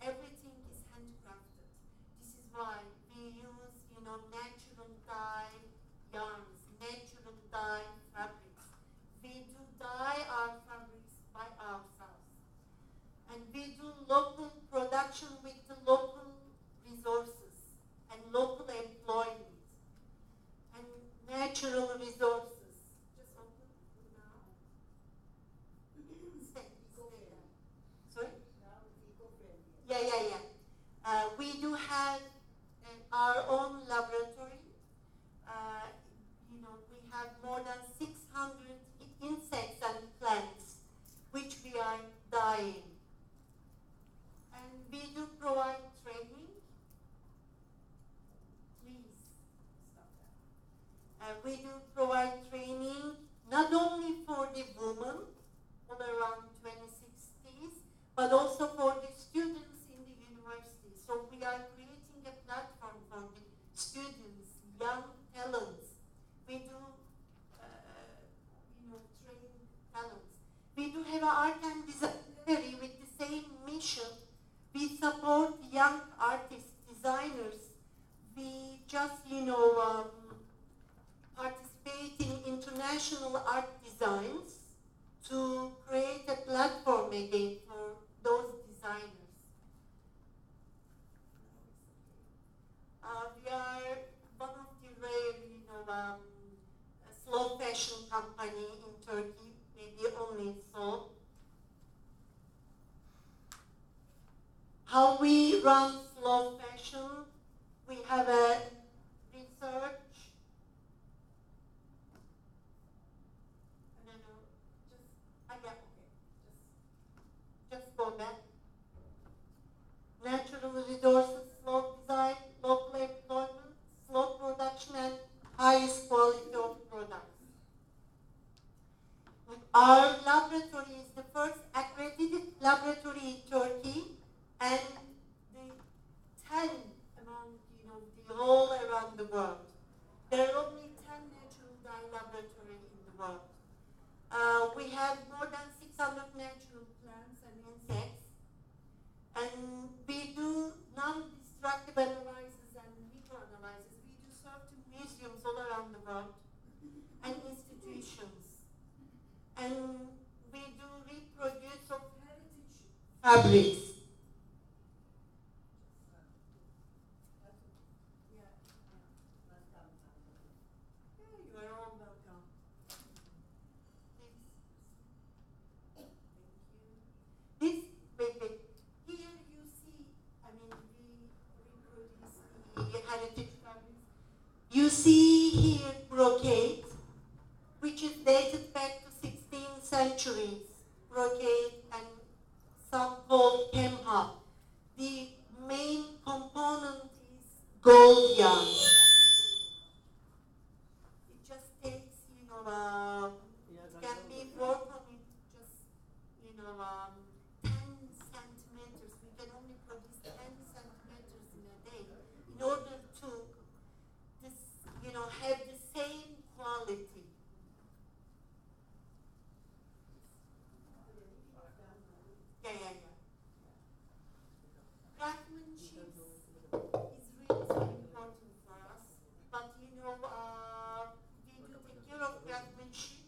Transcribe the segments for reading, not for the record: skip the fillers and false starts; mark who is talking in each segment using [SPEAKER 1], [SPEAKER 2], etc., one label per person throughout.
[SPEAKER 1] everything is handcrafted. This is why we use, natural dye yarns, natural dye fabrics. We do dye our fabrics by ourselves. And we do local production with the local resources and local employment and natural resources. Just open now. Sorry? Yeah. We do have our own laboratory. We have more than 600 insects and plants which we are dyeing. And we do provide training. Please stop that. We do provide training not only for the women all around 2060s, but also for the students in the university. So we are creating a platform for the students, young talents. We do, train talents. We do have an art and design gallery with the same mission. We support young artists, designers. We just, participate in international art designs to create a platform again for those designers. We are one of the rare, slow fashion company in Turkey, maybe only so. How we run slow fashion, we have a research. Just go back. Natural resources, slow design, local employment, slow production, and highest quality of products. Our laboratory is the first accredited laboratory in Turkey, and the 10 among the whole around the world. There are only 10 natural dye laboratories in the world. We have more than 600 natural plants and insects, and we do non-destructive analysis and microanalysis. We do serve to museums all around the world and institutions, and we do reproduce of heritage fabrics. You see here brocade, which is dated back to 16th centuries. Brocade and some called kemha. The main component is gold yarn. It just takes, it can be worked on it just, 10 centimeters. We can only produce 10 centimeters in a day in order to have the same quality. Yeah. Craftsmanship is really important for us, but we do take care of craftsmanship,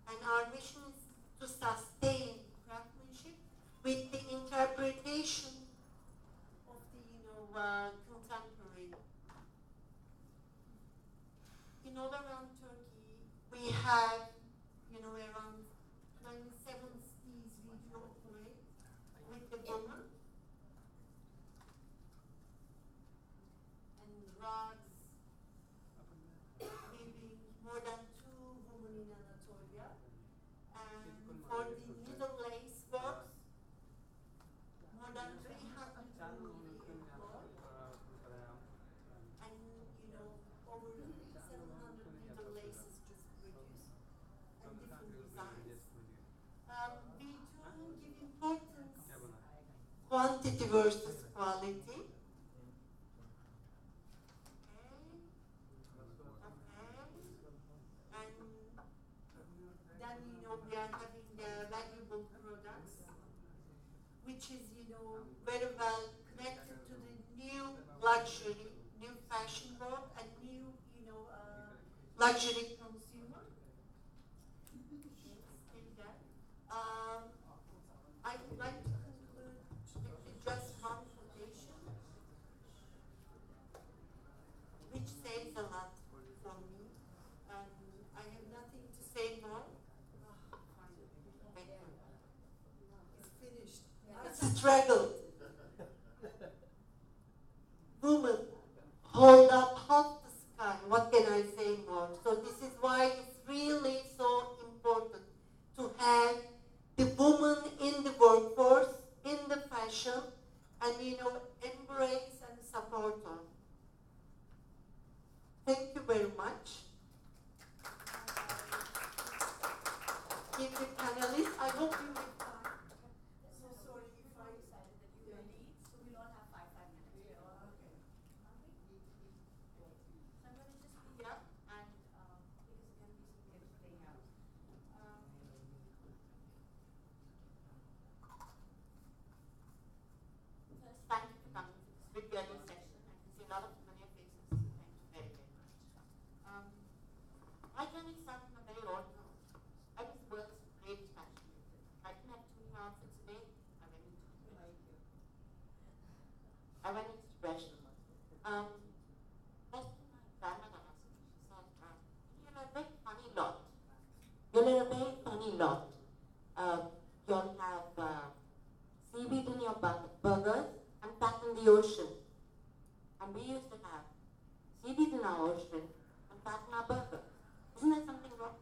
[SPEAKER 1] and our mission is to sustain craftsmanship with the interpretation of the contemporary. All around Turkey, we have, around 27 skis we do operate with the women. And rugs, maybe more than 2 women in Anatolia. And for the needle lace works, more than 300 women we employ. And, over 700 needle laces just produced and different designs. We do give importance quantity versus quality. And then we are having the valuable products with which is, very well connected to the new luxury, new fashion world, and new, luxury consumer. I would like to conclude with just one quotation, which says a lot for me, and I have nothing to say more. Thank you. It's finished. It's struggled. Woman, hold up half the sky. What can I say more? So this is why it's really so important to have the woman in the workforce, in the fashion, and embrace and support her. Thank you very much. Give the panelists, I hope you will find. So sorry if I decided that you will lead, so we don't have 5 minutes. Yeah, okay. So I'm going to just be up and because it's going to be some tips playing out. First, thank you for coming to this video session. I can see a lot of familiar faces. Thank you very, very much. My journey started from a very old town. I was the world's greatest fashion maker. I didn't have 2 outfits a day. I went into depression. That's when my grandmother asked me. She said, "You're a very funny lot. You're a very funny lot. You'll have seaweed in your burgers and fat in the ocean. And we used to have seaweed in our ocean and fat in our burgers. Isn't there something wrong?"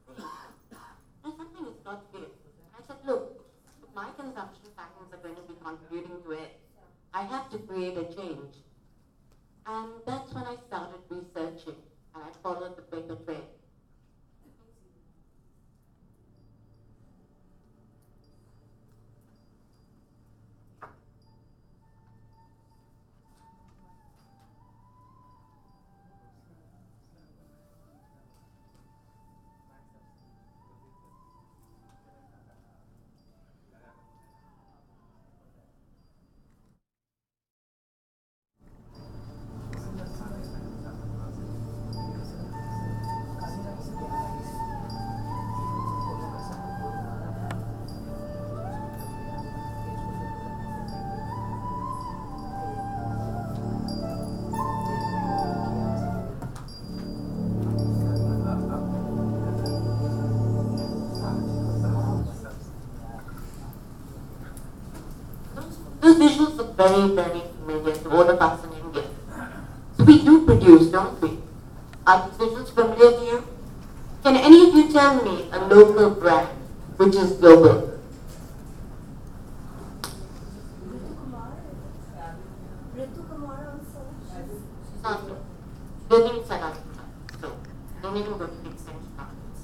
[SPEAKER 1] There's something that's not fair. I said, "Look, if my consumption patterns are going to be contributing to it, I have to create a change." And that's when I started researching, and I followed the paper trail. Those visuals are very, very familiar to all of us in India. So we do produce, don't we? Are these visuals familiar to you? Can any of you tell me a local brand which is global? They didn't set up, so they didn't go to the extension markets.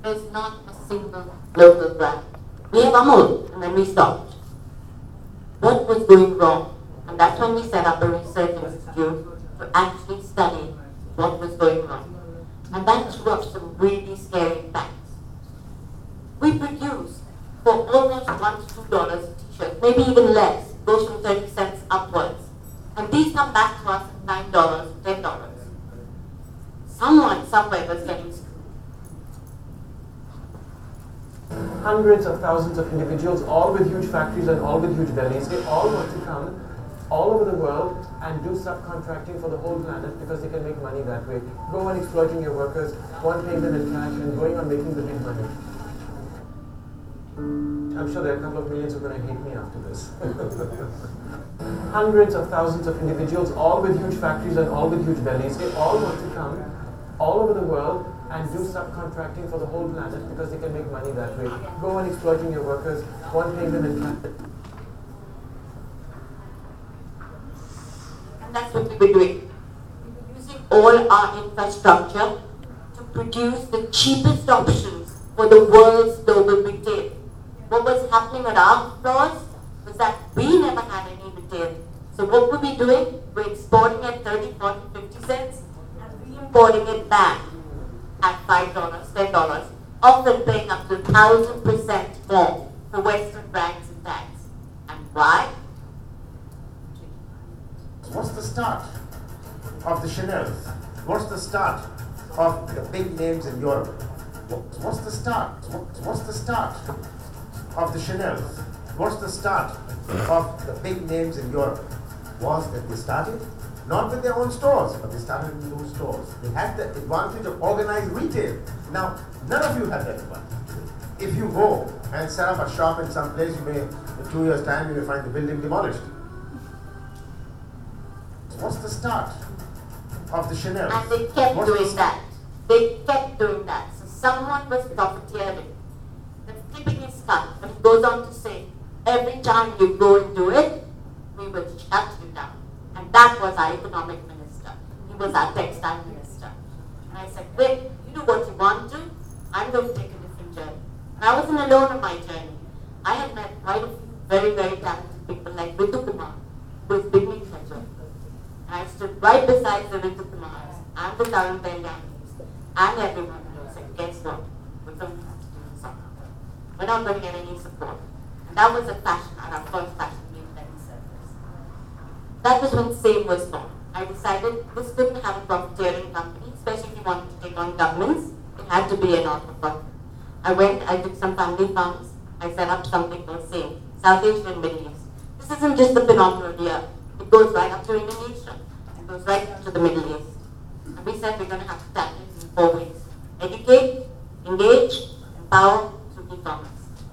[SPEAKER 1] There's not a single local brand. We have Amul, and then we stopped. What was going wrong? And that's when we set up a research institute to actually study what was going wrong. And that threw up some really scary facts. We produce for almost $1 to $2 a t-shirt, maybe even less, goes from 30 cents upwards. And these come back to us at $9, $10. Someone, somewhere was getting screwed.
[SPEAKER 2] Hundreds of thousands of individuals, all with huge factories and all with huge bellies, they all want to come all over the world and do subcontracting for the whole planet because they can make money that way. Go on exploiting your workers, go on paying them in cash, and going on making the big money. I'm sure there are a couple of millions who are going to hate me after this. Hundreds of thousands of individuals, all with huge factories and all with huge bellies, they all want to come all over the world and do subcontracting for the whole planet because they can make money that way. Go on exploiting your workers, go on paying them in cash.
[SPEAKER 1] And that's what we were doing. We were using all our infrastructure to produce the cheapest options for the world's global retail. What was happening at our floors was that we never had any retail. So what were we doing? We're exporting at 30, 40, 50 cents and re-importing it back at $5, $10 often paying up to 1,000% more for Western brands and tags. And why?
[SPEAKER 3] What's the start of the Chanels? What's the start of the big names in Europe? What's the start? What's the start of the Chanels? What's the start of the big names in Europe? Was that they started not with their own stores, but they started with those stores. They had the advantage of organized retail. Now, none of you have that advantage. If you go and set up a shop in some place, you may, in 2 years' time, you may find the building demolished. What's the start of the Chanel?
[SPEAKER 1] And they kept doing that. They kept doing that. So someone was profiteering. The flipping is cut, but it goes on to say, every time you go and do it, we will shut you down. And that was our economic minister. He was our textile minister. And I said, wait, you do what you want to, I'm going to take a different journey. And I wasn't alone on my journey. I had met quite a few very, very talented people like Ritu Kumar, who is beginning her journey. And I stood right beside the Ritu Kumars and the Tarun Telyanis and everyone who said, guess what? We're going to have to do this on our own. We're not going to get any support. And that was a fashion, at our first fashion week that we said this. That was when SAME was born. I decided this couldn't have a profiteering company, especially if you wanted to take on governments. It had to be a not-for-profit. I took some family funds. I set up something called SAME, South Asia and Middle East. This isn't just the phenomenon here. It goes right up to Indonesia. It goes right up to the Middle East. And we said we're going to have to tackle it in 4 ways. Educate, engage, empower through e-commerce.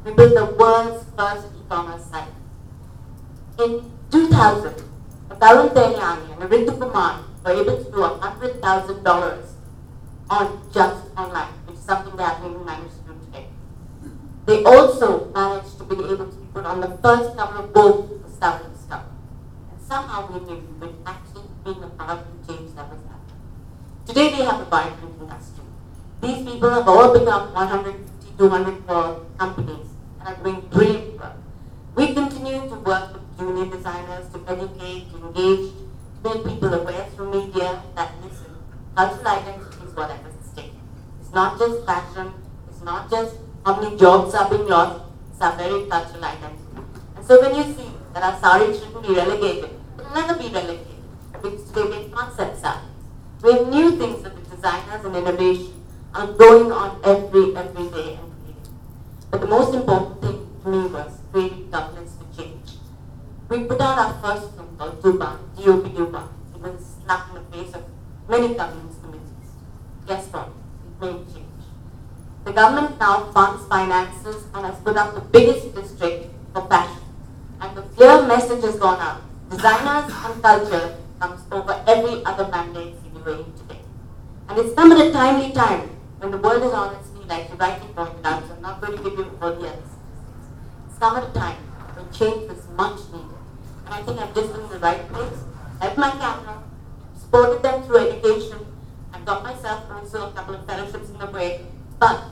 [SPEAKER 1] We built the world's first e-commerce site. In 2000, a Tarun Teryani and a Ritu Kumar were able to do $100,000 on just online, which is something they haven't even managed to do today. They also managed to be able to be put on the first cover of Vogue for Stuff and Stuff. And somehow we knew we were actually being a part of the change that was happening. Today we have a vibrant industry. These people have all become 150, 200 crore companies and are doing great work. We continue to work with junior designers to educate, to engage, to make people aware through media that listen, cultural identity is whatever is at stake. It's not just fashion, it's not just how many jobs are being lost, it's our very cultural identity. And so when you see that our sari shouldn't be relegated, it will never be relegated. Because today we have concept saris. We have new things that the designers and innovation are going on every day and creating. But the most important thing to me was creating governance for change. We put out our first film called Dubai, DOP Dubai. It was a slap in the face of many governance committees. Guess what? It made change. The government now funds finances and has put up the biggest district for fashion. And the clear message has gone out. Designers and culture comes over every other mandate in UAE today. And it's come at a timely time when the world is on its feet, like you rightly pointed out, so I'm not going to give you all the others. It's come at a time when change was much needed. And I think I've just been in the right place, helped my camera, supported them through education, and got myself also a couple of fellowships in the way, but